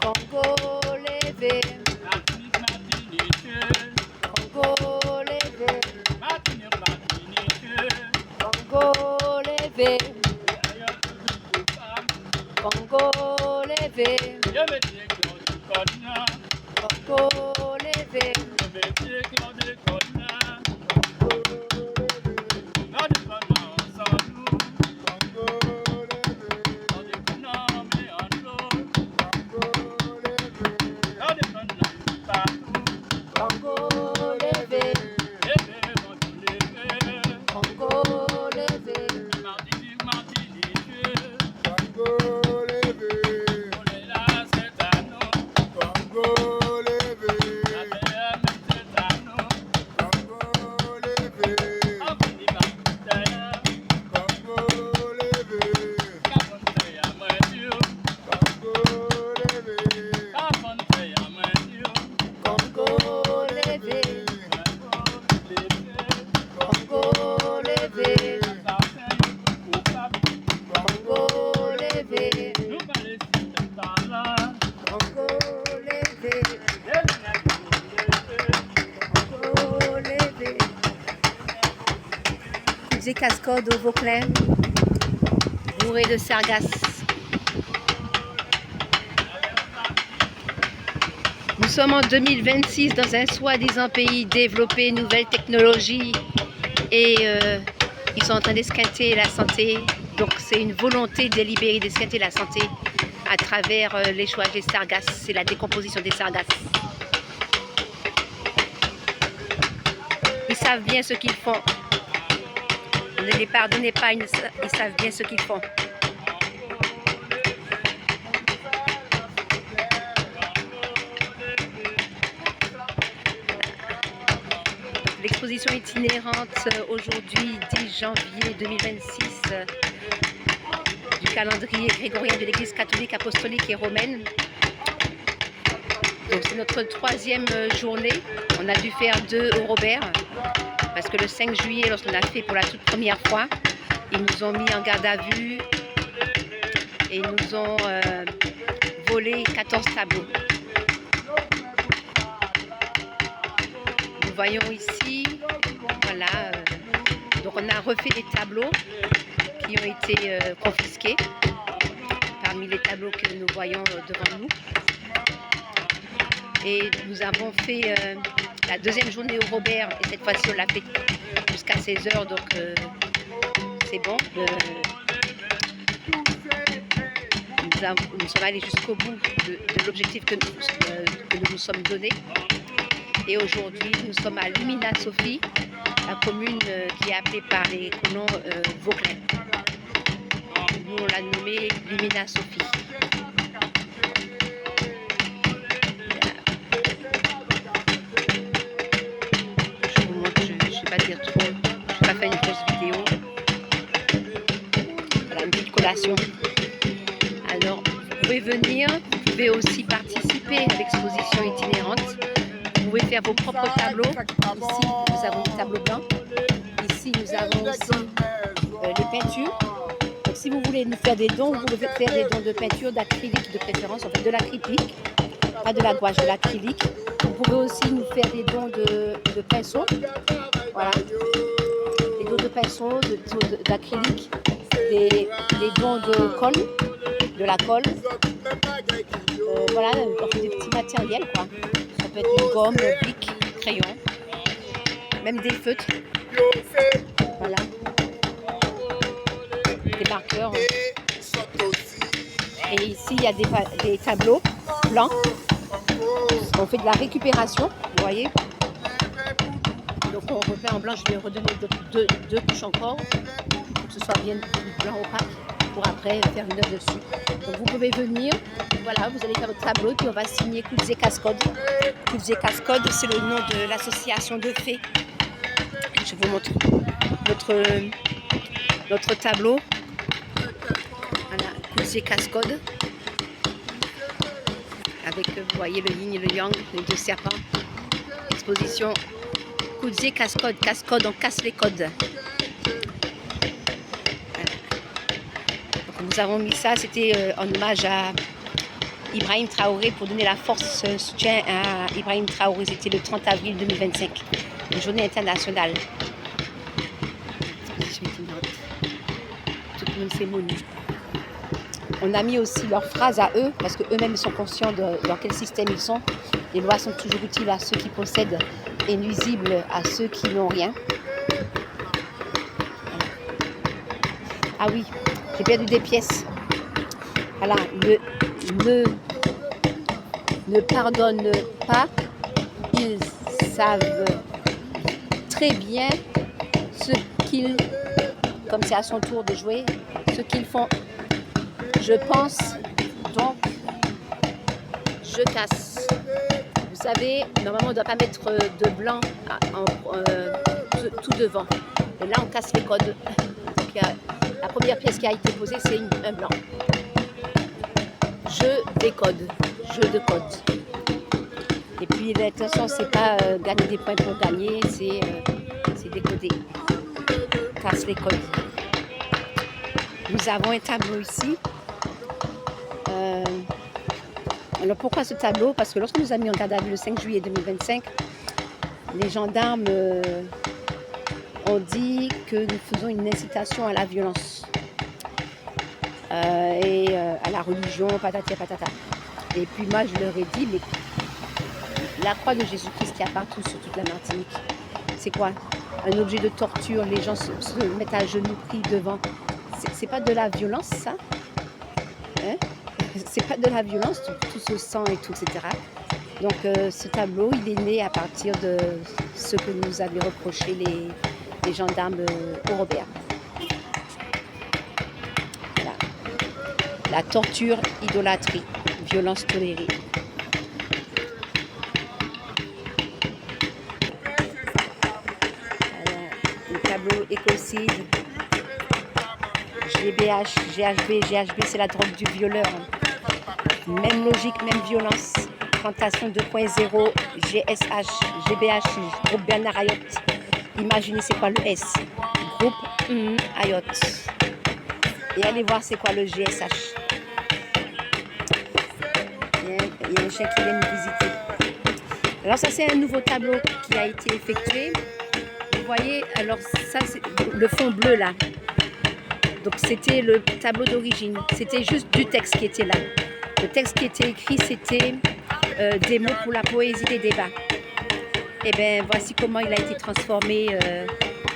Congolais, Congolais, Congolais, Congolais, Cascode au Vauclin, bourré de sargasses. Nous sommes en 2026 dans un soi-disant pays développé, nouvelles technologies, et ils sont en train d'esquinter la santé. Donc c'est une volonté délibérée d'esquinter la santé à travers l'échouage des sargasses, c'est la décomposition des sargasses. Ils savent bien ce qu'ils font. Ne les pardonnez pas, ils savent bien ce qu'ils font. L'exposition itinérante aujourd'hui, 10 janvier 2026, du calendrier grégorien de l'Église catholique, apostolique et romaine. Donc c'est notre 3e journée. On a dû faire 2 au Robert. Parce que le 5 juillet, lorsqu'on a fait pour la toute première fois, ils nous ont mis en garde à vue et ils nous ont volé 14 tableaux. Nous voyons ici, voilà, donc on a refait des tableaux qui ont été confisqués, parmi les tableaux que nous voyons devant nous. Et nous avons fait la 2e journée au Robert, et cette fois-ci on l'a fait jusqu'à 16 h, donc c'est bon. Nous sommes allés jusqu'au bout de l'objectif que nous nous sommes donné. Et aujourd'hui, nous sommes à Lumina Sophie, la commune qui est appelée par les colons Vauclin. Nous, on l'a nommée Lumina Sophie. Une grosse vidéo, voilà, une petite collation. Alors vous pouvez venir, vous pouvez aussi participer à l'exposition itinérante, vous pouvez faire vos propres tableaux. Ici nous avons des tableaux blancs, ici nous avons aussi les peintures. Donc si vous voulez nous faire des dons, vous pouvez faire des dons de peinture, d'acrylique de préférence, en fait de l'acrylique, pas de la gouache, de l'acrylique. Vous pouvez aussi nous faire des dons de pinceaux, voilà, de pinceau, d'acrylique, des dons de colle, de la colle, voilà, on fait des petits matériels, quoi. Ça peut être une gomme, bic, crayon, même des feutres, voilà, des marqueurs. Et ici il y a des tableaux blancs, on fait de la récupération, vous voyez. Donc on refait en blanc, je vais redonner deux couches encore, pour que ce soit bien blanc opaque, pour après faire une œuvre dessus. Donc vous pouvez venir, voilà, vous allez faire votre tableau, puis on va signer Kudzé Cascode. Kudzé Cascode, c'est le nom de l'association de fées. Je vous montre notre tableau. Voilà, Kudzé Cascode. Avec, vous voyez, le yin et le yang, les 2 serpents. Exposition Kudzé Cascode, cascode, on casse les codes. Voilà. Donc Nous avons mis ça, c'était en hommage à Ibrahim Traoré pour donner la force, soutien à Ibrahim Traoré. C'était le 30 avril 2025, une journée internationale. Toute une cérémonie. On a mis aussi leurs phrases à eux, parce qu'eux-mêmes sont conscients dans quel système ils sont. Les lois sont toujours utiles à ceux qui possèdent et nuisibles à ceux qui n'ont rien. Ah oui, j'ai perdu des pièces. Voilà, ne pardonne pas. Ils savent très bien ce qu'ils, comme c'est à son tour de jouer, ce qu'ils font. Je pense, donc je casse. Vous savez, normalement on ne doit pas mettre de blanc tout devant. Et là on casse les codes. Donc, la première pièce qui a été posée, c'est un blanc. Je décode, je décode. Et puis l'intention, c'est pas gagner des points pour gagner, c'est décoder. Casse les codes. Nous avons un tableau ici. Alors pourquoi ce tableau? Parce que lorsque nous avons mis en garde à vue le 5 juillet 2025, les gendarmes ont dit que nous faisons une incitation à la violence et à la religion, patati patata. Et puis moi je leur ai dit, mais la croix de Jésus-Christ qui est partout sur toute la Martinique, c'est quoi? Un objet de torture, les gens se mettent à genoux, prient devant. C'est pas de la violence ça, hein? C'est pas de la violence, tout ce sang et tout, etc. Donc ce tableau, il est né à partir de ce que nous avaient reproché les gendarmes européens. Voilà. La torture, idolâtrie, violence tolérée. Voilà. Le tableau écocide. GBH, GHB, GHB c'est la drogue du violeur. Même logique, même violence. Plantation 2.0, GSH, GBH, groupe Bernard Ayotte. Imaginez c'est quoi le S. Groupe Ayotte. Et allez voir c'est quoi le GSH. Il y a un chien qui vient nous visiter. Alors ça c'est un nouveau tableau qui a été effectué. Vous voyez, alors ça c'est le fond bleu là. Donc c'était le tableau d'origine. C'était juste du texte qui était là. Le texte qui était écrit, c'était des mots pour la poésie des débats. Et bien, voici comment il a été transformé.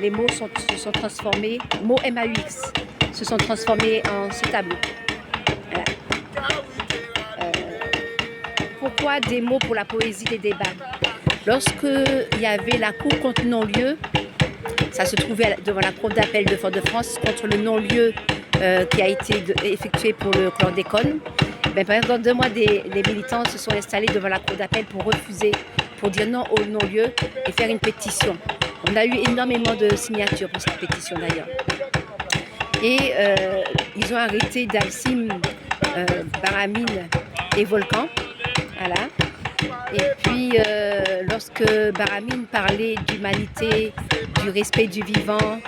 Les mots se sont transformés, mots MAUX, se sont transformés en ce tableau. Voilà. Pourquoi des mots pour la poésie des débats? Lorsque il y avait la cour contre non-lieu, ça se trouvait devant la cour d'appel de Fort-de-France contre le non-lieu qui a été effectué pour le chlordécone. Ben, pendant 2 mois, les militants se sont installés devant la cour d'appel pour refuser, pour dire non au non-lieu et faire une pétition. On a eu énormément de signatures pour cette pétition d'ailleurs. Et ils ont arrêté Dalsim, Baramine et Volcan. Voilà. Et puis, lorsque Baramine parlait d'humanité, du respect du vivant,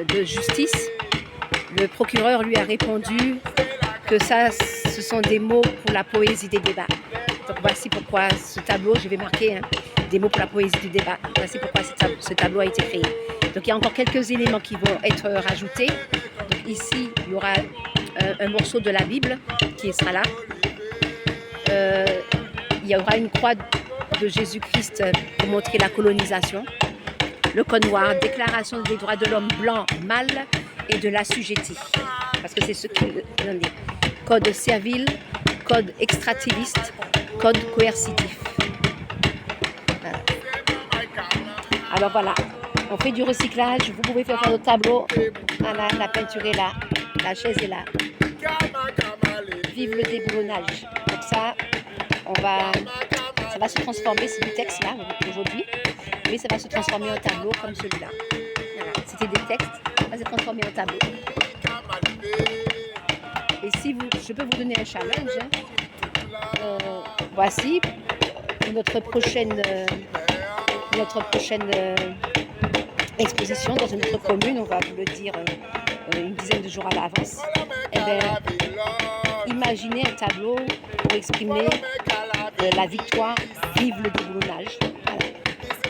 de justice, le procureur lui a répondu que ça, ce sont des mots pour la poésie des débats. Donc voici pourquoi ce tableau, je vais marquer des mots pour la poésie du débat. Voici pourquoi ce tableau a été créé. Donc il y a encore quelques éléments qui vont être rajoutés. Donc ici, il y aura un morceau de la Bible qui sera là. Il y aura une croix de Jésus-Christ pour montrer la colonisation. Le code noir, déclaration des droits de l'homme blanc, mâle et de l'assujetti. Parce que c'est ce qui donne code servile, code extractiviste, code coercitif. Voilà. Alors voilà, on fait du recyclage. Vous pouvez faire votre tableau. Voilà, la peinture est là, la chaise est là. Vive le déboulonnage. Donc ça va se transformer, c'est du texte là aujourd'hui, mais ça va se transformer en tableau comme celui-là. Voilà. C'était des textes, ça va se transformer en tableau. Et si je peux vous donner un challenge, voici notre prochaine exposition dans une autre commune, on va vous le dire une dizaine de jours à l'avance, eh bien, imaginez un tableau pour exprimer la victoire, vive le déboulonnage. Voilà.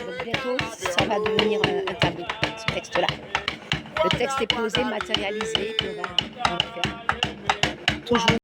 Donc bientôt, ça va devenir un tableau, ce texte-là. Le texte est posé, matérialisé, puis on va faire toujours